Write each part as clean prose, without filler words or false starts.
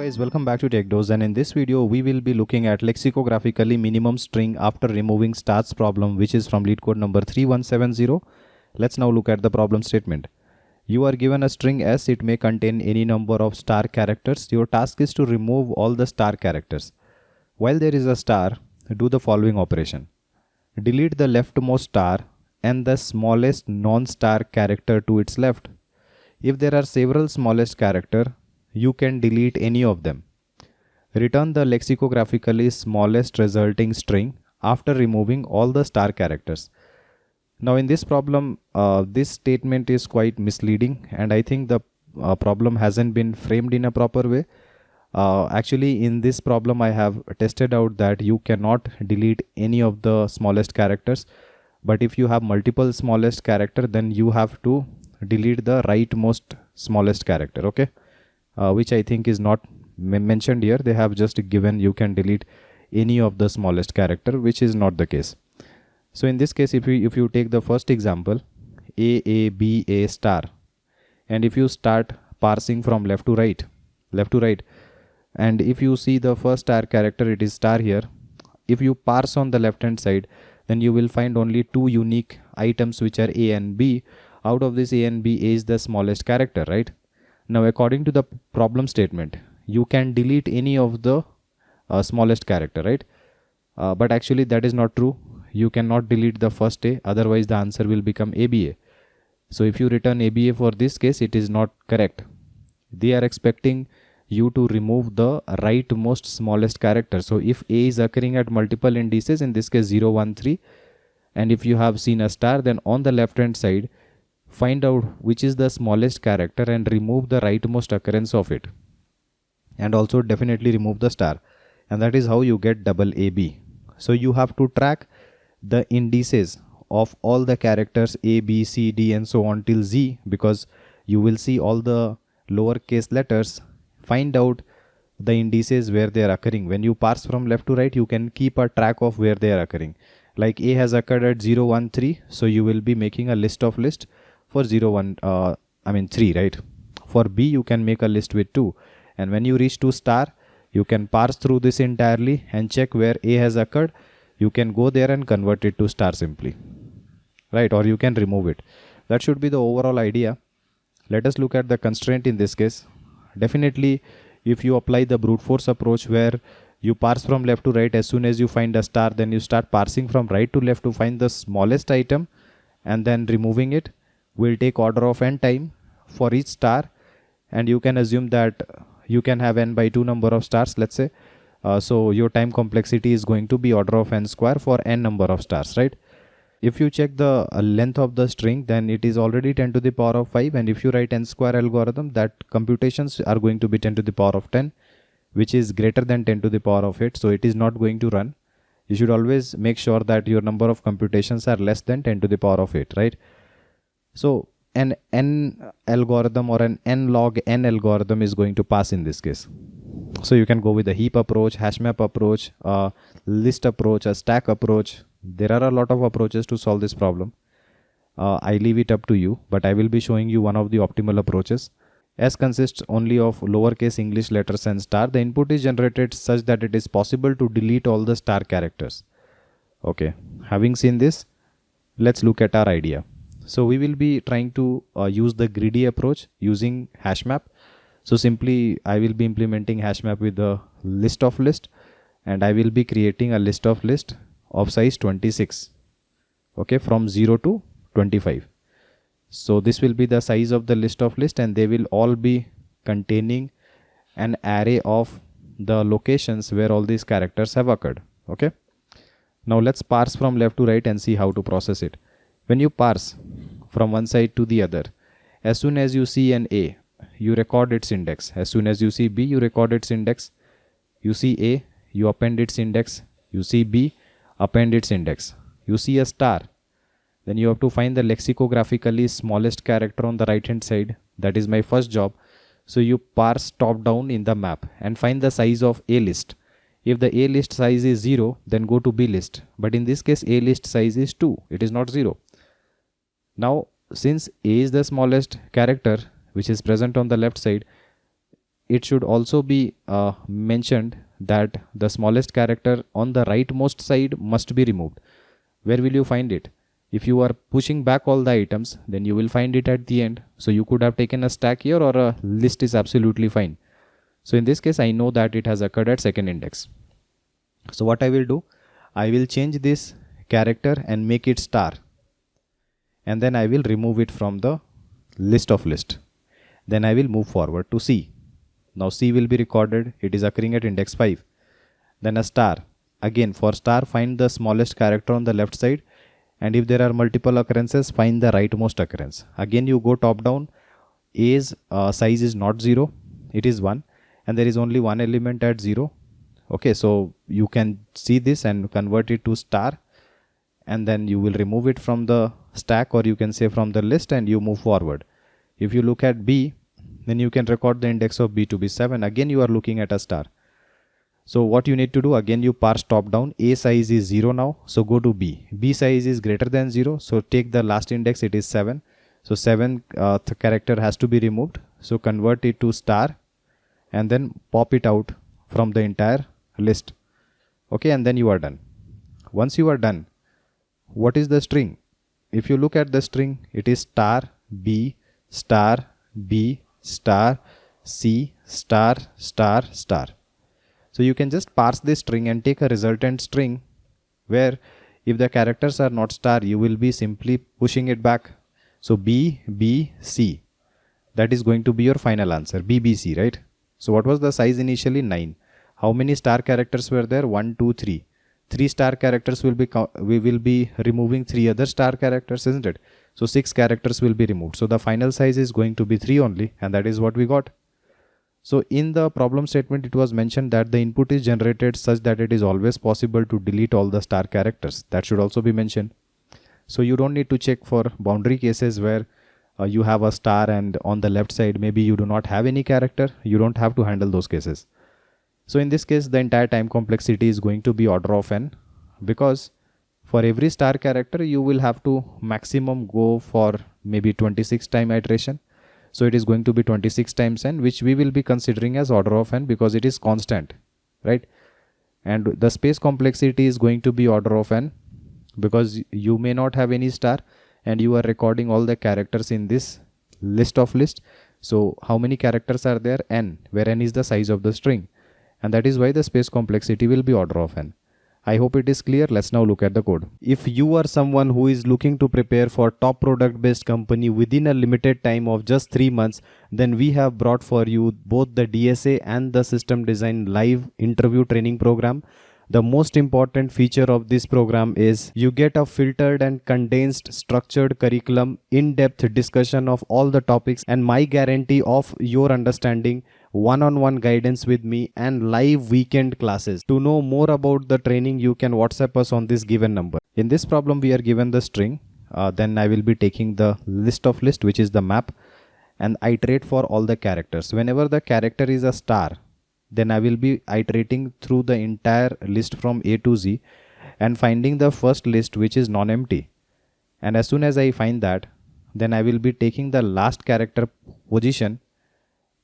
Guys, welcome back to TechDose, and in this video we will be looking at lexicographically minimum string after removing stars problem, which is from Leetcode number 3170. Let's now look at the problem statement. You are given a string S, it may contain any number of star characters. Your task is to remove all the star characters. While there is a star, do the following operation. Delete the leftmost star and the smallest non-star character to its left. If there are several smallest characters, you can delete any of them. Return the lexicographically smallest resulting string after removing all the star characters. Now in this problem, this statement is quite misleading, and I think the problem hasn't been framed in a proper way. Actually, in this problem I have tested out that you cannot delete any of the smallest characters, but if you have multiple smallest character, then you have to delete the rightmost smallest character, okay? Which I think is not mentioned here. They have just given you can delete any of the smallest character, which is not the case. So in this case, if you take the first example, A B A star, and if you start parsing from left to right, and if you see the first star character, it is star here. If you parse on the left hand side, then you will find only two unique items, which are A and B. Out of this A and B, A is the smallest character, right? Now according to the problem statement, you can delete any of the smallest character, right? But actually that is not true. You cannot delete the first A, otherwise the answer will become ABA. So if you return ABA for this case, it is not correct. They are expecting you to remove the rightmost smallest character. So if A is occurring at multiple indices, in this case 0, 1, 3, and if you have seen a star, then on the left hand side, find out which is the smallest character and remove the rightmost occurrence of it, and also definitely remove the star, and that is how you get double AB. So you have to track the indices of all the characters A, B, C, D and so on till Z, because you will see all the lowercase letters. Find out the indices where they are occurring. When you parse from left to right, you can keep a track of where they are occurring. Like A has occurred at 0, 1, 3, so you will be making a list for 0, 1, 3, right? For B, you can make a list with 2. And when you reach to star, you can parse through this entirely and check where A has occurred. You can go there and convert it to star simply, right? Or you can remove it. That should be the overall idea. Let us look at the constraint in this case. Definitely, if you apply the brute force approach where you parse from left to right, as soon as you find a star, then you start parsing from right to left to find the smallest item and then removing it, will take order of n time for each star, and you can assume that you can have n by 2 number of stars, let's say. So your time complexity is going to be order of n square for n number of stars, right? If you check the length of the string, then it is already 10 to the power of 5, and if you write n square algorithm, that computations are going to be 10 to the power of 10, which is greater than 10 to the power of 8, so it is not going to run. You should always make sure that your number of computations are less than 10 to the power of 8, right? So an n algorithm or an n log n algorithm is going to pass in this case. So you can go with a heap approach, hashmap approach, a list approach, a stack approach. There are a lot of approaches to solve this problem. I leave it up to you, but I will be showing you one of the optimal approaches. S consists only of lowercase English letters and star. The input is generated such that it is possible to delete all the star characters. Okay, having seen this, let's look at our idea. So we will be trying to use the greedy approach using hashmap. So simply I will be implementing hashmap with the list of list, and I will be creating a list of list of size 26. Okay, from 0 to 25. So this will be the size of the list of list, and they will all be containing an array of the locations where all these characters have occurred. Okay. Now let's parse from left to right and see how to process it. When you parse from one side to the other, as soon as you see an A, you record its index. As soon as you see B, you record its index. You see A, you append its index. You see B, append its index. You see a star, then you have to find the lexicographically smallest character on the right hand side. That is my first job. So you parse top down in the map and find the size of A list. If the A list size is 0, then go to B list. But in this case, A list size is 2. It is not 0. Now, since A is the smallest character which is present on the left side, it should also be mentioned that the smallest character on the rightmost side must be removed. Where will you find it? If you are pushing back all the items, then you will find it at the end. So you could have taken a stack here, or a list is absolutely fine. So in this case, I know that it has occurred at second index. So what I will do, I will change this character and make it star. And then I will remove it from the list of list. Then I will move forward to C. Now C will be recorded. It is occurring at index 5. Then a star. Again, for star, find the smallest character on the left side. And if there are multiple occurrences, find the rightmost occurrence. Again, you go top down. A's size is not 0. It is 1. And there is only one element at 0. Okay, so you can see this and convert it to star. And then you will remove it from the stack, or you can say from the list, and you move forward. If you look at B, then you can record the index of B to be 7. Again, you are looking at a star. So what you need to do, again you parse top down. A size is 0 now, so go to B. B size is greater than 0, so take the last index, it is 7. So 7 character has to be removed. So convert it to star and then pop it out from the entire list. Okay, and then you are done. Once you are done, what is the string? If you look at the string, it is star B star B star C star star star. So you can just parse this string and take a resultant string, where if the characters are not star, you will be simply pushing it back. So B, B, C. That is going to be your final answer. B, B, C, right? So what was the size initially? 9. How many star characters were there? 1, 2, 3. 3 star characters will be, we will be removing 3 other star characters, isn't it? So 6 characters will be removed. So the final size is going to be 3 only, and that is what we got. So in the problem statement, it was mentioned that the input is generated such that it is always possible to delete all the star characters. That should also be mentioned. So you don't need to check for boundary cases where you have a star and on the left side maybe you do not have any character. You don't have to handle those cases. So in this case, the entire time complexity is going to be order of n, because for every star character you will have to maximum go for maybe 26 time iteration. So it is going to be 26 times n, which we will be considering as order of n because it is constant, right? And the space complexity is going to be order of n because you may not have any star and you are recording all the characters in this list of list. So how many characters are there? N, where n is the size of the string. And that is why the space complexity will be order of n. I hope it is clear. Let's now look at the code. If you are someone who is looking to prepare for top product based company within a limited time of just 3 months, then we have brought for you both the DSA and the system design live interview training program. The most important feature of this program is you get a filtered and condensed structured curriculum, in-depth discussion of all the topics, and my guarantee of your understanding, one-on-one guidance with me, and live weekend classes. To know more about the training, you can WhatsApp us on this given number. In this problem, we are given the string. Then I will be taking the list of list, which is the map, and iterate for all the characters. Whenever the character is a star, then I will be iterating through the entire list from A to Z and finding the first list which is non-empty. And as soon as I find that, then I will be taking the last character position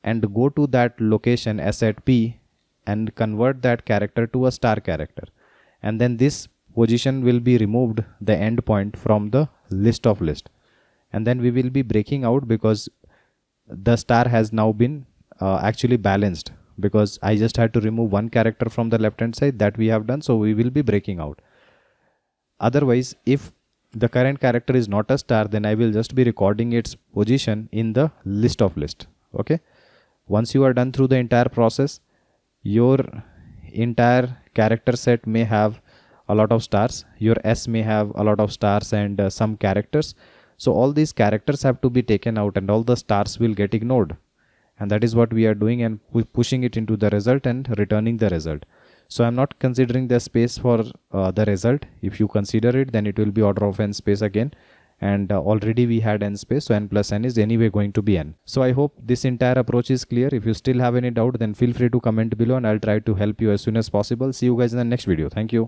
and go to that location asset P and convert that character to a star character. And then this position will be removed, the endpoint, from the list of list. And then we will be breaking out because the star has now been actually balanced, because I just had to remove one character from the left hand side. That we have done, so we will be breaking out. Otherwise, if the current character is not a star, then I will just be recording its position in the list of list. Okay. Once you are done through the entire process, your entire character set may have a lot of stars. Your S may have a lot of stars and some characters. So all these characters have to be taken out and all the stars will get ignored. And that is what we are doing, and pushing it into the result and returning the result. So I'm not considering the space for the result. If you consider it, then it will be order of n space again. And already we had n space, so n plus n is anyway going to be n. So I hope this entire approach is clear. If you still have any doubt, then feel free to comment below and I'll try to help you as soon as possible. See you guys in the next video. Thank you.